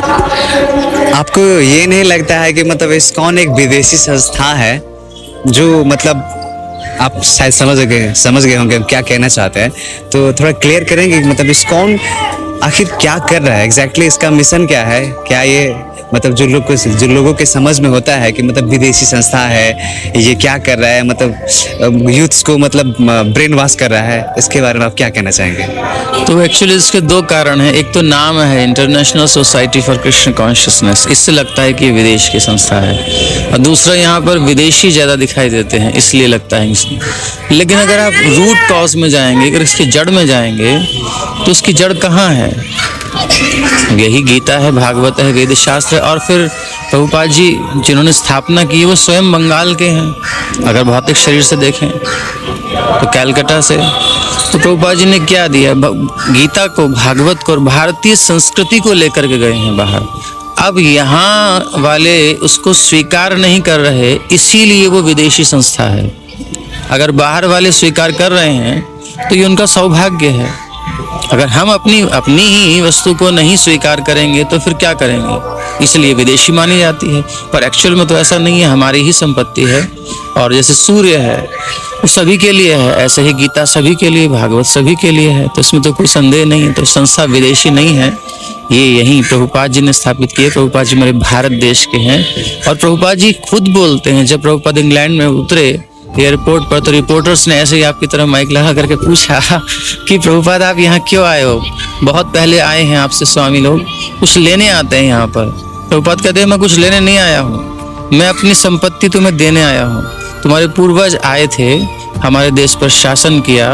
आपको ये नहीं लगता है कि मतलब इस्कॉन एक विदेशी संस्था है जो मतलब आप शायद समझ गए होंगे हम क्या कहना चाहते हैं, तो थोड़ा क्लियर करेंगे कि मतलब इस्कॉन आखिर क्या कर रहा है एग्जैक्टली, इसका मिशन क्या है? क्या ये मतलब जो लोगों के समझ में होता है कि मतलब विदेशी संस्था है, ये क्या कर रहा है, मतलब यूथ्स को मतलब ब्रेन वॉश कर रहा है, इसके बारे में आप क्या कहना चाहेंगे? तो एक्चुअली इसके दो कारण हैं। एक तो नाम है international society for Christian consciousness, इससे लगता है कि ये विदेश की संस्था है, और दूसरा यहाँ पर विदेशी ज़्यादा दिखाई देते हैं इसलिए लगता है इसमें। लेकिन अगर आप रूट कॉज में जाएंगे, अगर इसकी जड़ में जाएंगे तो इसकी जड़ कहाँ है? यही गीता है, भागवत है, वेद शास्त्र है। और फिर प्रभुपाद जी जिन्होंने स्थापना की वो स्वयं बंगाल के हैं, अगर भौतिक शरीर से देखें तो कैलकाटा से। तो प्रभुपाद जी ने क्या दिया? गीता को, भागवत को और भारतीय संस्कृति को लेकर के गए हैं बाहर। अब यहाँ वाले उसको स्वीकार नहीं कर रहे, इसीलिए वो विदेशी संस्था है। अगर बाहर वाले स्वीकार कर रहे हैं तो ये उनका सौभाग्य है। अगर हम अपनी ही वस्तु को नहीं स्वीकार करेंगे तो फिर क्या करेंगे? इसलिए विदेशी मानी जाती है, पर एक्चुअल में तो ऐसा नहीं है, हमारी ही संपत्ति है। और जैसे सूर्य है वो सभी के लिए है, ऐसे ही गीता सभी के लिए, भागवत सभी के लिए है, तो इसमें तो कोई संदेह नहीं है। तो संस्था विदेशी नहीं है, ये यहीं प्रभुपाद जी ने स्थापित किए। प्रभुपाद जी हमारे भारत देश के हैं, और प्रभुपाद जी खुद बोलते हैं, जब प्रभुपाद इंग्लैंड में उतरे एयरपोर्ट पर तो रिपोर्टर्स ने ऐसे ही आपकी तरह माइक लगा करके पूछा कि प्रभुपाद आप यहाँ क्यों आए हो? बहुत पहले आए हैं आपसे स्वामी लोग, कुछ लेने आते हैं यहाँ पर। प्रभुपाद कहते हैं मैं कुछ लेने नहीं आया हूँ, मैं अपनी संपत्ति तुम्हें देने आया हूँ। तुम्हारे पूर्वज आए थे, हमारे देश पर शासन किया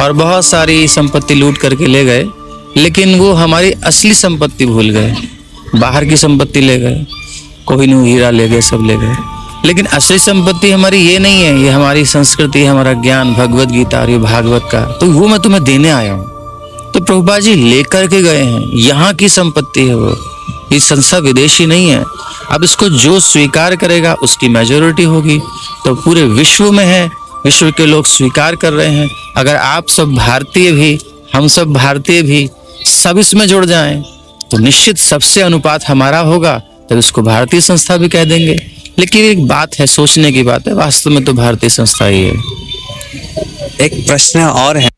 और बहुत सारी संपत्ति लूट करके ले गए, लेकिन वो हमारी असली संपत्ति भूल गए, बाहर की संपत्ति ले गए, कोहिनूर हीरा ले गए, सब ले गए। लेकिन असली संपत्ति हमारी ये नहीं है, ये हमारी संस्कृति, हमारा ज्ञान, भगवत गीता और ये भागवत का, तो वो मैं तुम्हें देने आया हूँ। तो प्रभुपाद जी लेकर के गए हैं, यहाँ की संपत्ति है वो, ये संस्था विदेशी नहीं है। अब इसको जो स्वीकार करेगा उसकी मेजोरिटी होगी, तो पूरे विश्व में है, विश्व के लोग स्वीकार कर रहे हैं। अगर आप सब भारतीय भी, हम सब भारतीय भी सब इसमें जुड़ जाएं तो निश्चित सबसे अनुपात हमारा होगा, तब इसको भारतीय संस्था भी कह देंगे। लेकिन एक बात है, सोचने की बात है, वास्तव में तो भारतीय संस्था ही है। एक प्रश्न और है